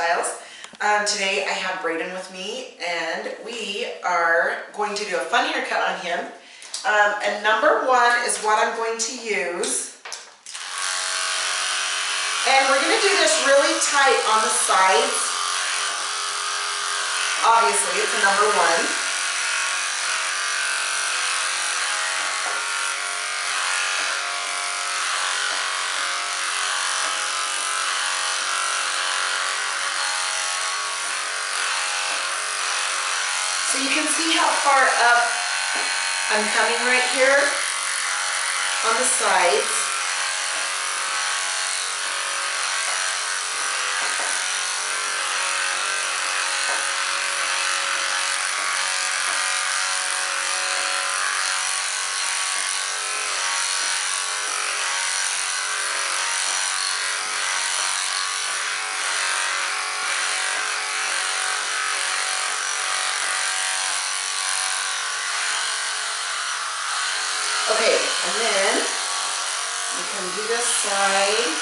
Hairstyles. Today I have Braden with me and we are going to do a fun haircut on him. And number one is what I'm going to use. And we're going to do this really tight on the sides. Obviously, it's a number one. So you can see how far up I'm coming right here on the sides. Okay, and then you can do this side.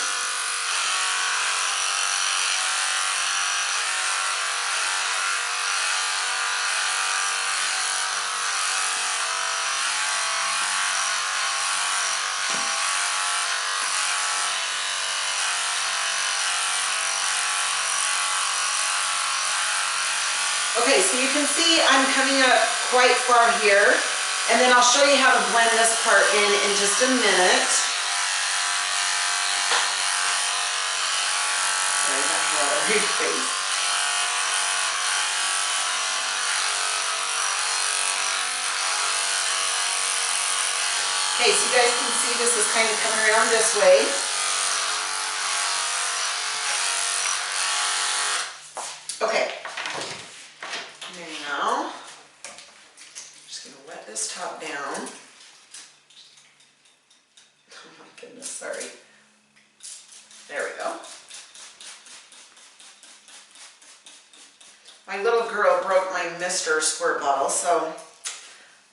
Okay, so you can see I'm coming up quite far here. And then I'll show you how to blend this part in just a minute. Sorry about how I read face. Okay, so you guys can see this is kind of coming around this way. Okay. Now, wet this top down. Oh my goodness, sorry. There we go. My little girl broke my Mr. squirt bottle, so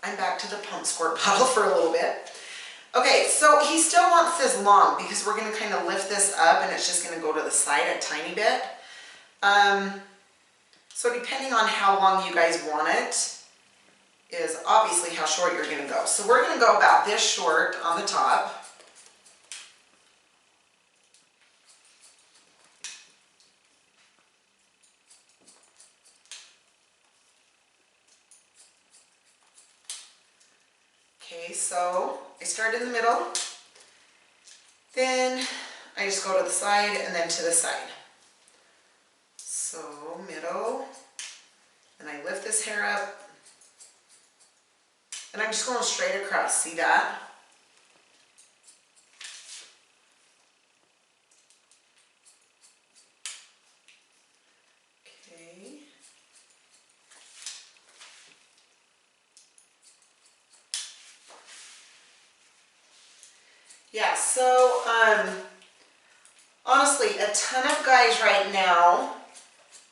I'm back to the pump squirt bottle for a little bit. Okay, so he still wants this long because we're going to kind of lift this up and it's just going to go to the side a tiny bit. So depending on how long you guys want it, is obviously how short you're going to go. So we're going to go about this short on the top. Okay, so I start in the middle, then I just go to the side and then to the side. So middle, and I lift this hair up. And I'm just going straight across, see that? Okay. Yeah, so honestly, a ton of guys right now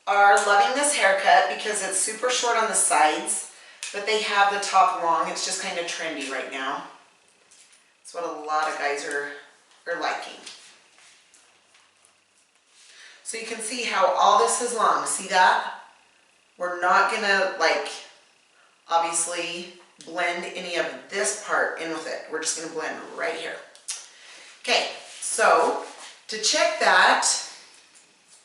are loving this haircut because it's super short on the sides. But they have the top long. It's just kind of trendy right now. It's what a lot of guys are liking. So you can see how all this is long. See that? We're not going to, like, obviously blend any of this part in with it. We're just going to blend right here. Okay, so to check that,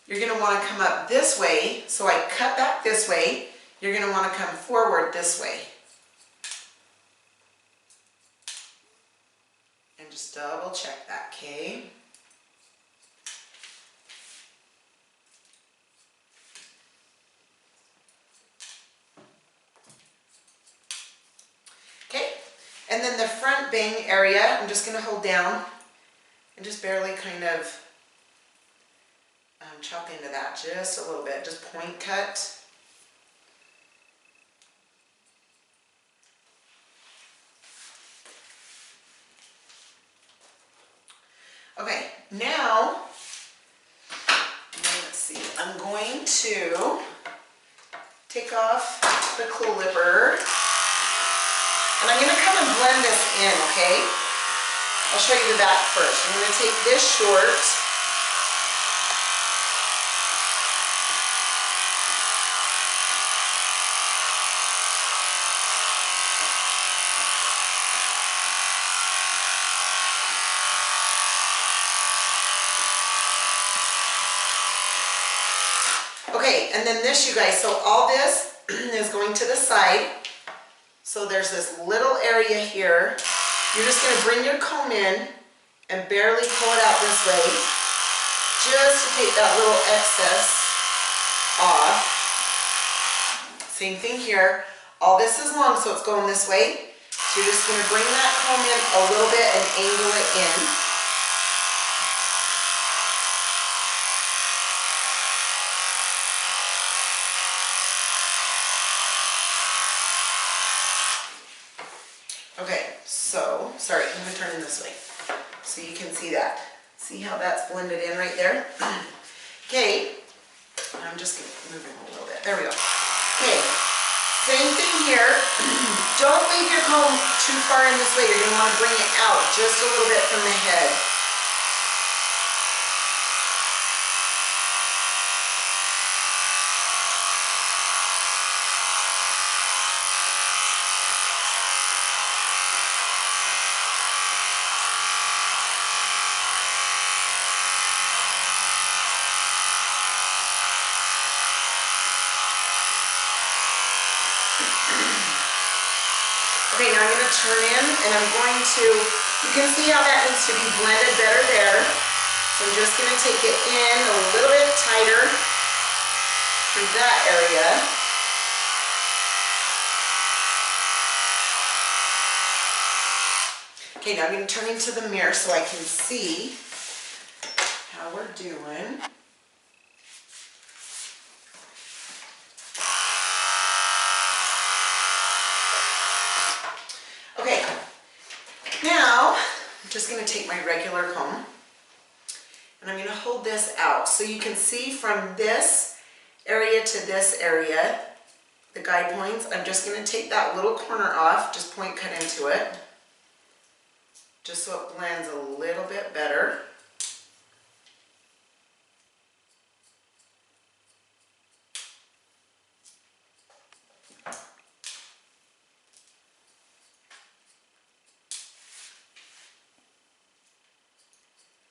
you're going to want to come up this way. So I cut back this way. You're going to want to come forward this way. And just double check that, okay? Okay, and then the front bang area, I'm just going to hold down and just barely kind of chop into that just a little bit, just point cut. Okay, now, let's see, I'm going to take off the clipper, and I'm going to come and blend this in, okay? I'll show you the back first. I'm going to take this short Okay, and then this, you guys, so all this is going to the side. So there's this little area here. You're just gonna bring your comb in and barely pull it out this way, just to take that little excess off. Same thing here. All this is long, so it's going this way. So you're just gonna bring that comb in a little bit and angle it in. Okay, so, sorry, I'm gonna turn in this way so you can see that. See how that's blended in right there? Okay, I'm just gonna move it a little bit. There we go. Okay, same thing here. Don't leave your comb too far in this way. You're gonna wanna bring it out just a little bit from the head. Okay, now I'm going to turn in and I'm going to, you can see how that needs to be blended better there. So I'm just going to take it in a little bit tighter through that area. Okay, now I'm going to turn into the mirror so I can see how we're doing. Okay, now I'm just going to take my regular comb and I'm going to hold this out so you can see from this area to this area, the guide points. I'm just going to take that little corner off, just point cut into it, just so it blends a little bit better.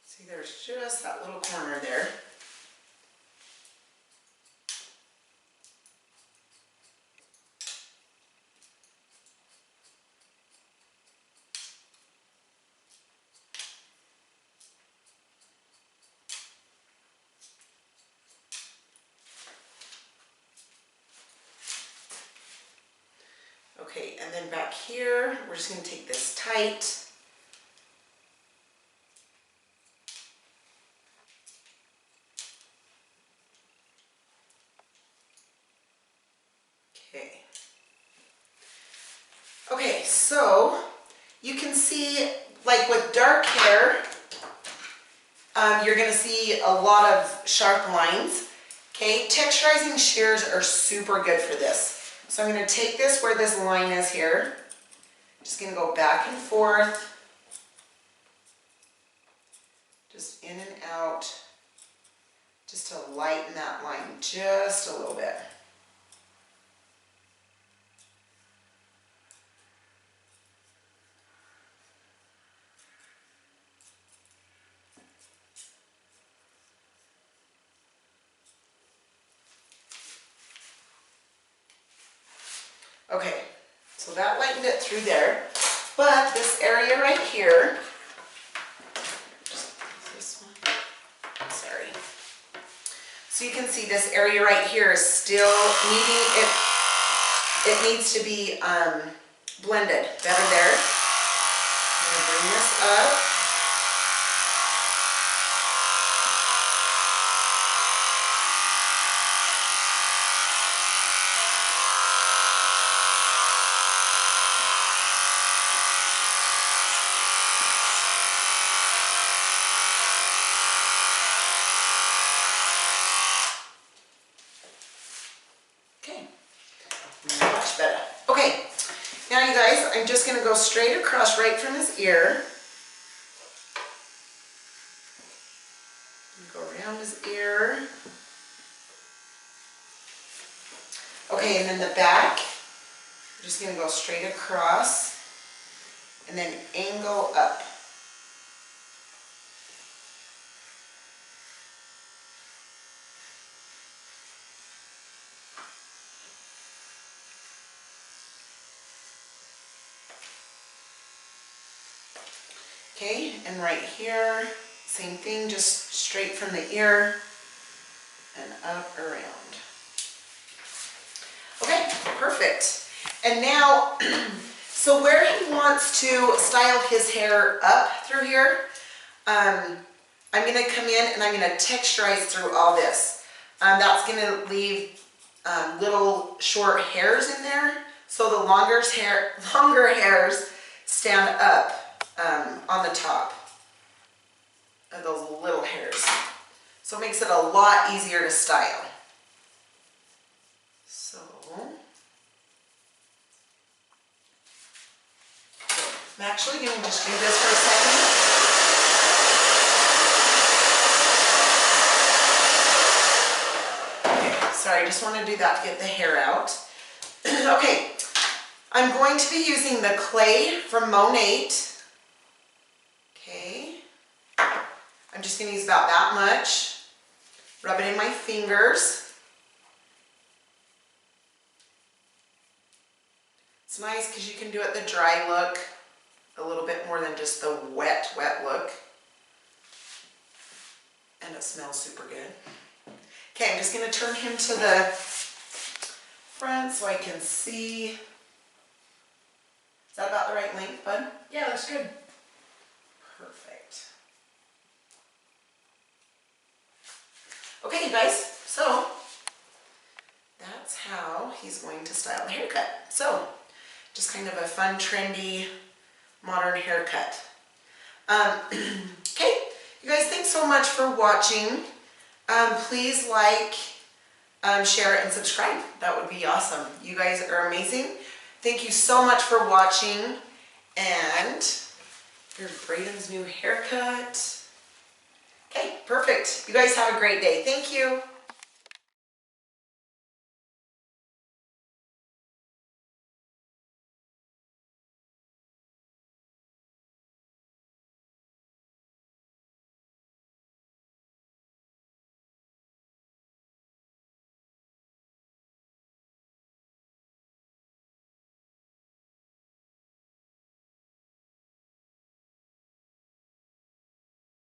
See, there's just that little corner there. Okay, and then back here, we're just going to take this tight. Okay. Okay, so you can see, like with dark hair, you're going to see a lot of sharp lines. Okay, texturizing shears are super good for this. So I'm going to take this where this line is here. Just going to go back and forth. Just in and out. Just to lighten that line just a little bit. Okay, so that lightened it through there, but this area right here, just this one, sorry. So you can see this area right here is still needing, it needs to be blended better there. I'm going to bring this up. Much better. Okay, now you guys, I'm just going to go straight across right from his ear. Go around his ear. Okay, and then the back, I'm just going to go straight across and then angle up. Okay, and right here, same thing, just straight from the ear and up around. Okay, perfect. And now, so where he wants to style his hair up through here, I'm going to come in and I'm going to texturize through all this. That's going to leave little short hairs in there, so the longer hairs stand up on the top of those little hairs. So it makes it a lot easier to style. So I'm actually going to just do this for a second. Okay, sorry, I just want to do that to get the hair out. Okay, I'm going to be using the clay from Moden. Okay, I'm just going to use about that much. Rub it in my fingers. It's nice because you can do it the dry look a little bit more than just the wet look. And it smells super good. Okay, I'm just going to turn him to the front so I can see. Is that about the right length, bud? Yeah, that's good. Perfect. Okay, you guys, so that's how he's going to style the haircut. So, just kind of a fun, trendy, modern haircut. Okay, you guys, thanks so much for watching. Please like, share, and subscribe. That would be awesome. You guys are amazing. Thank you so much for watching. And here's Braden's new haircut. Okay, perfect. You guys have a great day. Thank you.